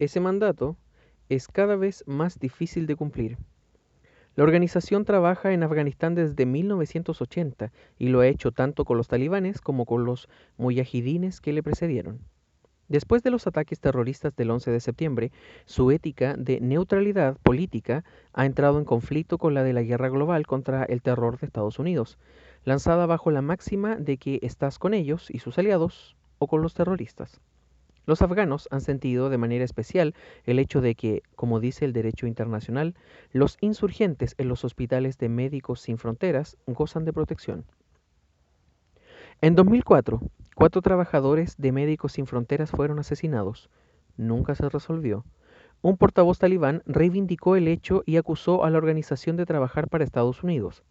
Ese mandato es cada vez más difícil de cumplir. La organización trabaja en Afganistán desde 1980 y lo ha hecho tanto con los talibanes como con los muyahidines que le precedieron. Después de los ataques terroristas del 11 de septiembre, su ética de neutralidad política ha entrado en conflicto con la de la guerra global contra el terror de Estados Unidos, lanzada bajo la máxima de que estás con ellos y sus aliados o con los terroristas. Los afganos han sentido de manera especial el hecho de que, como dice el derecho internacional, los insurgentes en los hospitales de Médicos Sin Fronteras gozan de protección. En 2004, 4 trabajadores de Médicos Sin Fronteras fueron asesinados. Nunca se resolvió. Un portavoz talibán reivindicó el hecho y acusó a la organización de trabajar para Estados Unidos.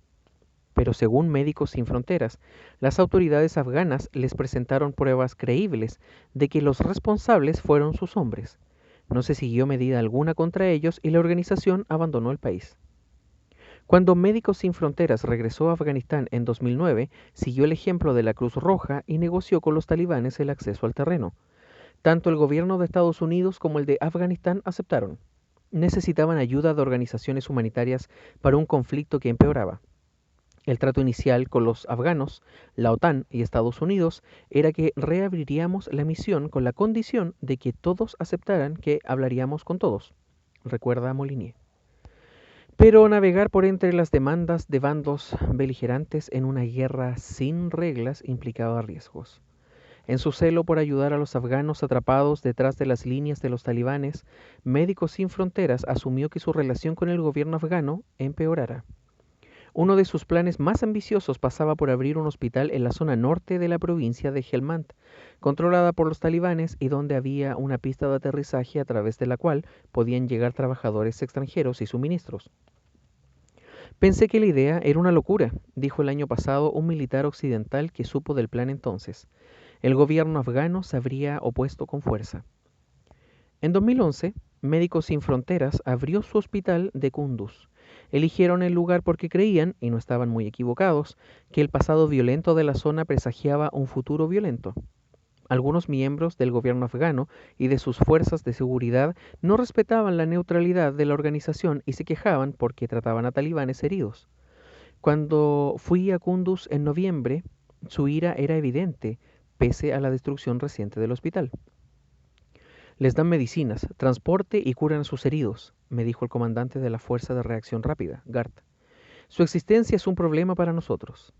Pero según Médicos Sin Fronteras, las autoridades afganas les presentaron pruebas creíbles de que los responsables fueron sus hombres. No se siguió medida alguna contra ellos y la organización abandonó el país. Cuando Médicos Sin Fronteras regresó a Afganistán en 2009, siguió el ejemplo de la Cruz Roja y negoció con los talibanes el acceso al terreno. Tanto el gobierno de Estados Unidos como el de Afganistán aceptaron. Necesitaban ayuda de organizaciones humanitarias para un conflicto que empeoraba. El trato inicial con los afganos, la OTAN y Estados Unidos era que reabriríamos la misión con la condición de que todos aceptaran que hablaríamos con todos, recuerda Molinier. Pero navegar por entre las demandas de bandos beligerantes en una guerra sin reglas implicaba riesgos. En su celo por ayudar a los afganos atrapados detrás de las líneas de los talibanes, Médicos Sin Fronteras asumió que su relación con el gobierno afgano empeorara. Uno de sus planes más ambiciosos pasaba por abrir un hospital en la zona norte de la provincia de Helmand, controlada por los talibanes y donde había una pista de aterrizaje a través de la cual podían llegar trabajadores extranjeros y suministros. Pensé que la idea era una locura, dijo el año pasado un militar occidental que supo del plan entonces. El gobierno afgano se habría opuesto con fuerza. En 2011, Médicos Sin Fronteras abrió su hospital de Kunduz. Eligieron el lugar porque creían, y no estaban muy equivocados, que el pasado violento de la zona presagiaba un futuro violento. Algunos miembros del gobierno afgano y de sus fuerzas de seguridad no respetaban la neutralidad de la organización y se quejaban porque trataban a talibanes heridos. Cuando fui a Kunduz en noviembre, su ira era evidente, pese a la destrucción reciente del hospital. Les dan medicinas, transporte y curan a sus heridos, me dijo el comandante de la Fuerza de Reacción Rápida, GART. Su existencia es un problema para nosotros.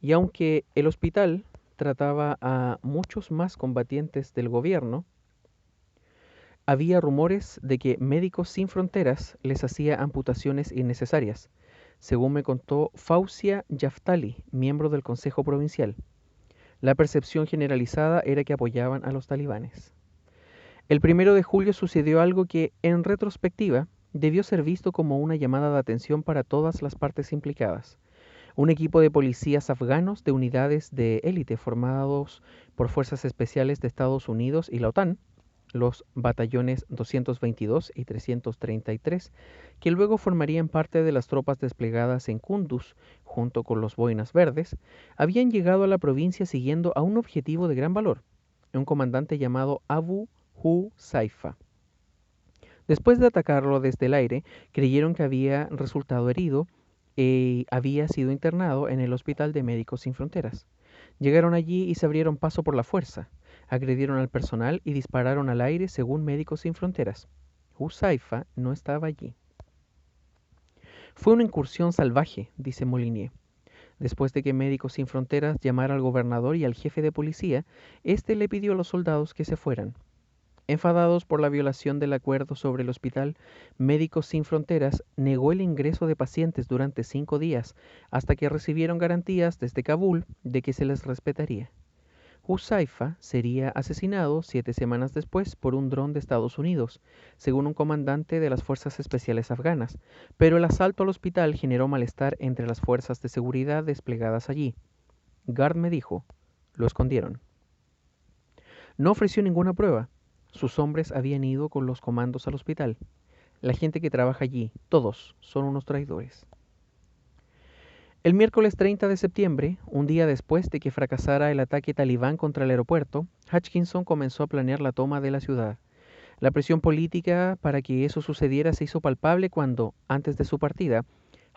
Y aunque el hospital trataba a muchos más combatientes del gobierno, había rumores de que Médicos Sin Fronteras les hacía amputaciones innecesarias, según me contó Fausia Yaftali, miembro del Consejo Provincial. La percepción generalizada era que apoyaban a los talibanes. El 1 de julio sucedió algo que, en retrospectiva, debió ser visto como una llamada de atención para todas las partes implicadas. Un equipo de policías afganos de unidades de élite formados por fuerzas especiales de Estados Unidos y la OTAN, los batallones 222 y 333, que luego formarían parte de las tropas desplegadas en Kunduz junto con los Boinas Verdes, habían llegado a la provincia siguiendo a un objetivo de gran valor, un comandante llamado Abu Huzaifa. Después de atacarlo desde el aire, creyeron que había resultado herido y había sido internado en el Hospital de Médicos Sin Fronteras. Llegaron allí y se abrieron paso por la fuerza, agredieron al personal y dispararon al aire según Médicos Sin Fronteras. Huzaifa no estaba allí. Fue una incursión salvaje, dice Molinier. Después de que Médicos Sin Fronteras llamara al gobernador y al jefe de policía, este le pidió a los soldados que se fueran. Enfadados por la violación del acuerdo sobre el hospital, Médicos Sin Fronteras negó el ingreso de pacientes durante 5 días, hasta que recibieron garantías desde Kabul de que se les respetaría. Huzaifa sería asesinado 7 semanas después por un dron de Estados Unidos, según un comandante de las Fuerzas Especiales afganas, pero el asalto al hospital generó malestar entre las fuerzas de seguridad desplegadas allí. Gard me dijo, lo escondieron. No ofreció ninguna prueba. Sus hombres habían ido con los comandos al hospital. La gente que trabaja allí, todos, son unos traidores. El miércoles 30 de septiembre, un día después de que fracasara el ataque talibán contra el aeropuerto, Hutchinson comenzó a planear la toma de la ciudad. La presión política para que eso sucediera se hizo palpable cuando, antes de su partida,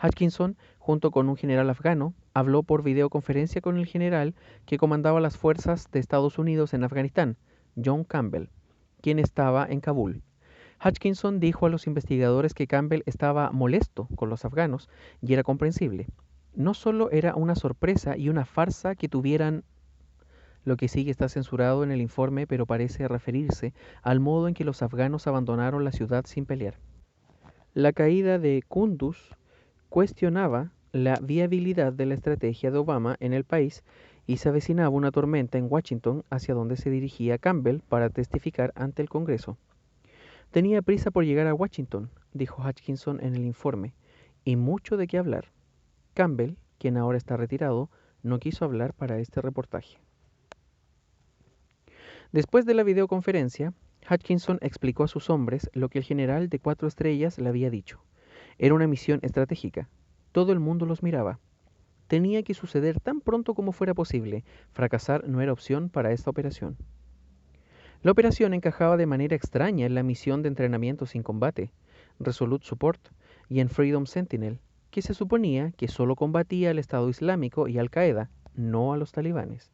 Hutchinson, junto con un general afgano, habló por videoconferencia con el general que comandaba las fuerzas de Estados Unidos en Afganistán, John Campbell, quien estaba en Kabul. Hutchinson dijo a los investigadores que Campbell estaba molesto con los afganos y era comprensible. No solo era una sorpresa y una farsa que tuvieran. Lo que sigue está censurado en el informe, pero parece referirse al modo en que los afganos abandonaron la ciudad sin pelear. La caída de Kunduz cuestionaba la viabilidad de la estrategia de Obama en el país y se avecinaba una tormenta en Washington hacia donde se dirigía Campbell para testificar ante el Congreso. Tenía prisa por llegar a Washington, dijo Hutchinson en el informe, y mucho de qué hablar. Campbell, quien ahora está retirado, no quiso hablar para este reportaje. Después de la videoconferencia, Hutchinson explicó a sus hombres lo que el general de 4 estrellas le había dicho. Era una misión estratégica. Todo el mundo los miraba. Tenía que suceder tan pronto como fuera posible. Fracasar no era opción para esta operación. La operación encajaba de manera extraña en la misión de entrenamiento sin combate, Resolute Support, y en Freedom Sentinel, que se suponía que solo combatía al Estado Islámico y Al Qaeda, no a los talibanes.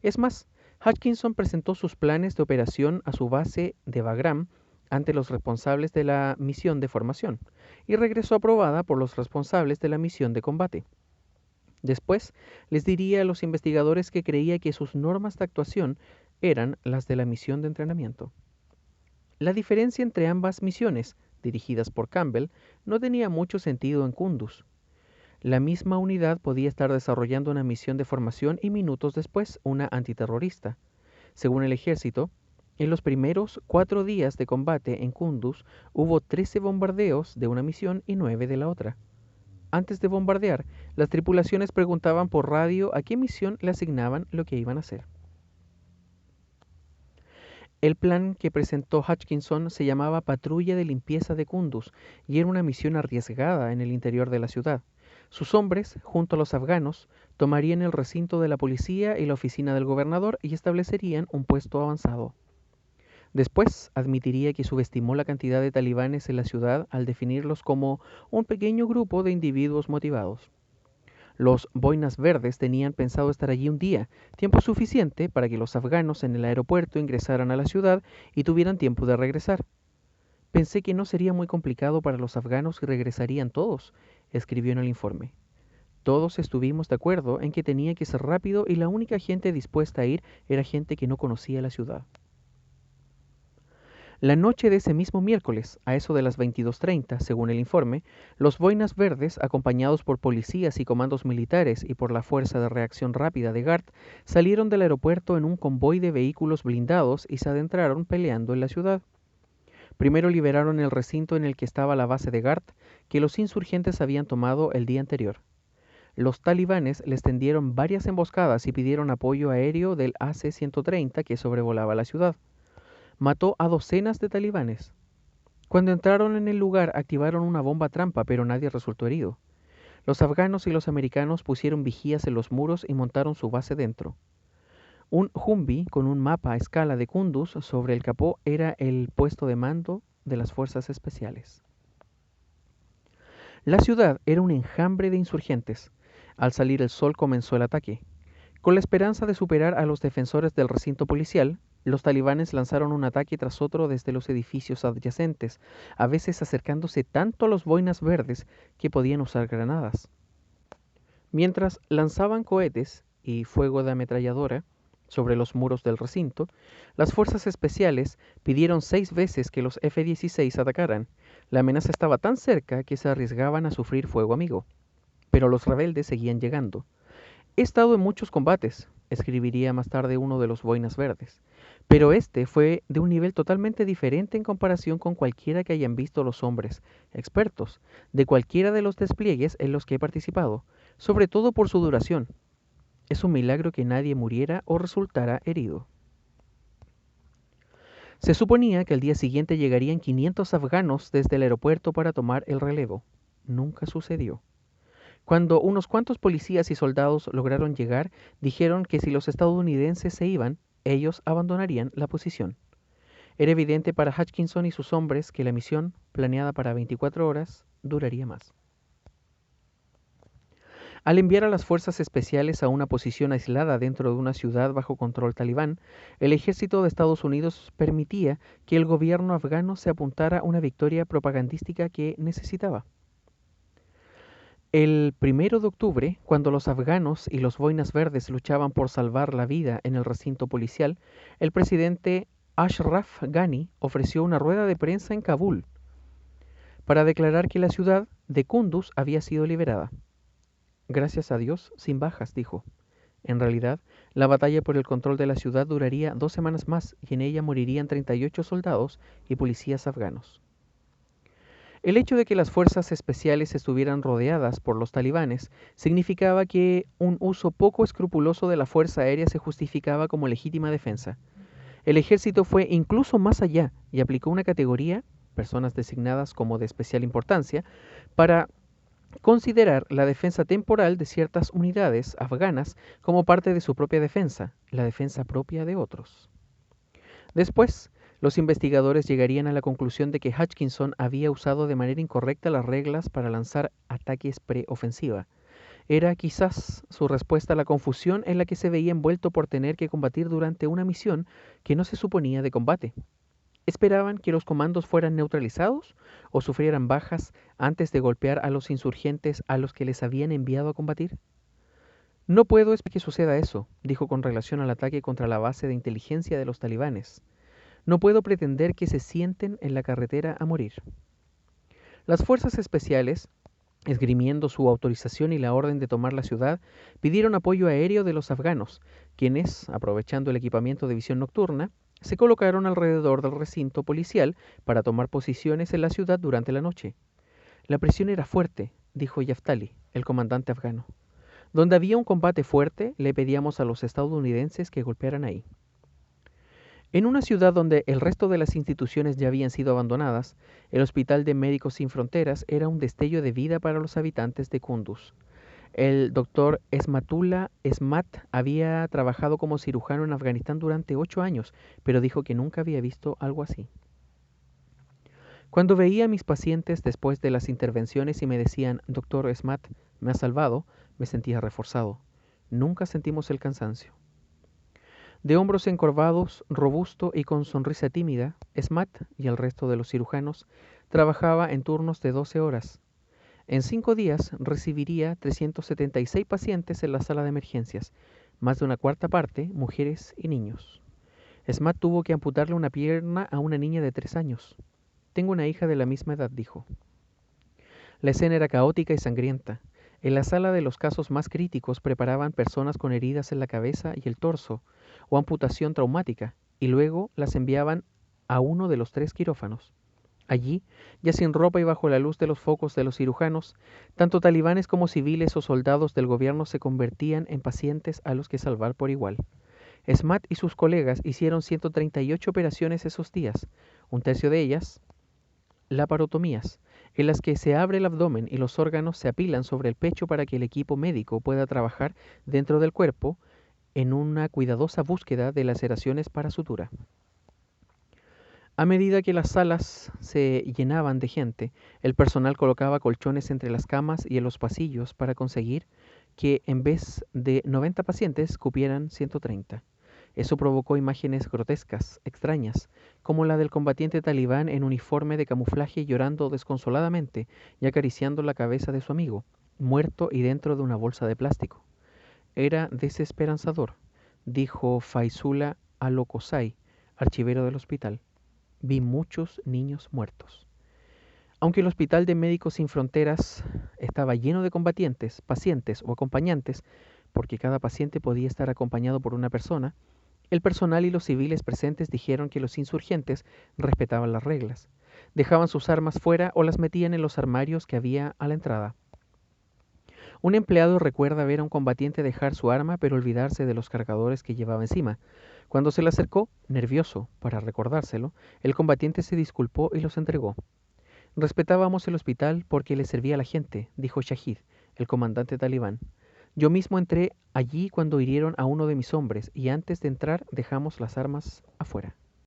Es más, Hutchinson presentó sus planes de operación a su base de Bagram ante los responsables de la misión de formación y regresó aprobada por los responsables de la misión de combate. Después les diría a los investigadores que creía que sus normas de actuación eran las de la misión de entrenamiento. La diferencia entre ambas misiones, dirigidas por Campbell, no tenía mucho sentido en Kunduz. La misma unidad podía estar desarrollando una misión de formación y minutos después una antiterrorista. Según el ejército, en los primeros 4 días de combate en Kunduz hubo 13 bombardeos de una misión y 9 de la otra. Antes de bombardear, las tripulaciones preguntaban por radio a qué misión le asignaban lo que iban a hacer. El plan que presentó Hutchinson se llamaba Patrulla de Limpieza de Kunduz y era una misión arriesgada en el interior de la ciudad. Sus hombres, junto a los afganos, tomarían el recinto de la policía y la oficina del gobernador y establecerían un puesto avanzado. Después admitiría que subestimó la cantidad de talibanes en la ciudad al definirlos como un pequeño grupo de individuos motivados. Los boinas verdes tenían pensado estar allí un día, tiempo suficiente para que los afganos en el aeropuerto ingresaran a la ciudad y tuvieran tiempo de regresar. Pensé que no sería muy complicado para los afganos y regresarían todos, escribió en el informe. Todos estuvimos de acuerdo en que tenía que ser rápido y la única gente dispuesta a ir era gente que no conocía la ciudad. La noche de ese mismo miércoles, a eso de las 22:30, según el informe, los boinas verdes, acompañados por policías y comandos militares y por la Fuerza de Reacción Rápida de GARD, salieron del aeropuerto en un convoy de vehículos blindados y se adentraron peleando en la ciudad. Primero liberaron el recinto en el que estaba la base de GARD, que los insurgentes habían tomado el día anterior. Los talibanes les tendieron varias emboscadas y pidieron apoyo aéreo del AC-130 que sobrevolaba la ciudad. Mató a docenas de talibanes. Cuando entraron en el lugar activaron una bomba trampa, pero nadie resultó herido. Los afganos y los americanos pusieron vigías en los muros y montaron su base dentro. Un Humvee con un mapa a escala de Kunduz sobre el capó era el puesto de mando de las fuerzas especiales. La ciudad era un enjambre de insurgentes. Al salir el sol comenzó el ataque. Con la esperanza de superar a los defensores del recinto policial, los talibanes lanzaron un ataque tras otro desde los edificios adyacentes, a veces acercándose tanto a los boinas verdes que podían usar granadas. Mientras lanzaban cohetes y fuego de ametralladora sobre los muros del recinto, las fuerzas especiales pidieron 6 veces que los F-16 atacaran. La amenaza estaba tan cerca que se arriesgaban a sufrir fuego amigo. Pero los rebeldes seguían llegando. He estado en muchos combates, escribiría más tarde uno de los boinas verdes, pero este fue de un nivel totalmente diferente en comparación con cualquiera que hayan visto los hombres expertos de cualquiera de los despliegues en los que he participado, sobre todo por su duración. Es un milagro que nadie muriera o resultara herido. Se suponía que al día siguiente llegarían 500 afganos desde el aeropuerto para tomar el relevo. Nunca sucedió. Cuando unos cuantos policías y soldados lograron llegar, dijeron que si los estadounidenses se iban, ellos abandonarían la posición. Era evidente para Hutchinson y sus hombres que la misión, planeada para 24 horas, duraría más. Al enviar a las fuerzas especiales a una posición aislada dentro de una ciudad bajo control talibán, el ejército de Estados Unidos permitía que el gobierno afgano se apuntara a una victoria propagandística que necesitaba. El 1 de octubre, cuando los afganos y los boinas verdes luchaban por salvar la vida en el recinto policial, el presidente Ashraf Ghani ofreció una rueda de prensa en Kabul para declarar que la ciudad de Kunduz había sido liberada. Gracias a Dios, sin bajas, dijo. En realidad, la batalla por el control de la ciudad duraría 2 semanas más y en ella morirían 38 soldados y policías afganos. El hecho de que las fuerzas especiales estuvieran rodeadas por los talibanes significaba que un uso poco escrupuloso de la fuerza aérea se justificaba como legítima defensa. El ejército fue incluso más allá y aplicó una categoría, personas designadas como de especial importancia, para considerar la defensa temporal de ciertas unidades afganas como parte de su propia defensa, la defensa propia de otros. Después, los investigadores llegarían a la conclusión de que Hutchinson había usado de manera incorrecta las reglas para lanzar ataques preofensiva. Era quizás su respuesta a la confusión en la que se veía envuelto por tener que combatir durante una misión que no se suponía de combate. ¿Esperaban que los comandos fueran neutralizados o sufrieran bajas antes de golpear a los insurgentes a los que les habían enviado a combatir? No puedo esperar que suceda eso, dijo con relación al ataque contra la base de inteligencia de los talibanes. No puedo pretender que se sienten en la carretera a morir. Las fuerzas especiales, esgrimiendo su autorización y la orden de tomar la ciudad, pidieron apoyo aéreo de los afganos, quienes, aprovechando el equipamiento de visión nocturna, se colocaron alrededor del recinto policial para tomar posiciones en la ciudad durante la noche. La presión era fuerte, dijo Yaftali, el comandante afgano. Donde había un combate fuerte, le pedíamos a los estadounidenses que golpearan ahí. En una ciudad donde el resto de las instituciones ya habían sido abandonadas, el Hospital de Médicos Sin Fronteras era un destello de vida para los habitantes de Kunduz. El doctor Esmatullah Esmat había trabajado como cirujano en Afganistán durante 8 años, pero dijo que nunca había visto algo así. Cuando veía a mis pacientes después de las intervenciones y me decían, doctor Esmat, me ha salvado, me sentía reforzado. Nunca sentimos el cansancio. De hombros encorvados, robusto y con sonrisa tímida, Esmat y el resto de los cirujanos trabajaba en turnos de 12 horas. En 5 días recibiría 376 pacientes en la sala de emergencias, más de una cuarta parte mujeres y niños. Esmat tuvo que amputarle una pierna a una niña de 3 años. Tengo una hija de la misma edad, dijo. La escena era caótica y sangrienta. En la sala de los casos más críticos preparaban personas con heridas en la cabeza y el torso, o amputación traumática, y luego las enviaban a uno de los 3 quirófanos. Allí, ya sin ropa y bajo la luz de los focos de los cirujanos, tanto talibanes como civiles o soldados del gobierno se convertían en pacientes a los que salvar por igual. Esmat y sus colegas hicieron 138 operaciones esos días, un tercio de ellas laparotomías, en las que se abre el abdomen y los órganos se apilan sobre el pecho para que el equipo médico pueda trabajar dentro del cuerpo en una cuidadosa búsqueda de laceraciones para sutura. A medida que las salas se llenaban de gente, el personal colocaba colchones entre las camas y en los pasillos para conseguir que en vez de 90 pacientes cupieran 130. Eso provocó imágenes grotescas, extrañas, como la del combatiente talibán en uniforme de camuflaje llorando desconsoladamente y acariciando la cabeza de su amigo, muerto y dentro de una bolsa de plástico. Era desesperanzador, dijo Faizullah Alokosai, archivero del hospital. Vi muchos niños muertos. Aunque el Hospital de Médicos Sin Fronteras estaba lleno de combatientes, pacientes o acompañantes, porque cada paciente podía estar acompañado por una persona, el personal y los civiles presentes dijeron que los insurgentes respetaban las reglas, dejaban sus armas fuera o las metían en los armarios que había a la entrada. Un empleado recuerda ver a un combatiente dejar su arma pero olvidarse de los cargadores que llevaba encima. Cuando se le acercó, nervioso, para recordárselo, el combatiente se disculpó y los entregó. Respetábamos el hospital porque le servía a la gente, dijo Shahid, el comandante talibán. Yo mismo entré allí cuando hirieron a uno de mis hombres y antes de entrar dejamos las armas afuera.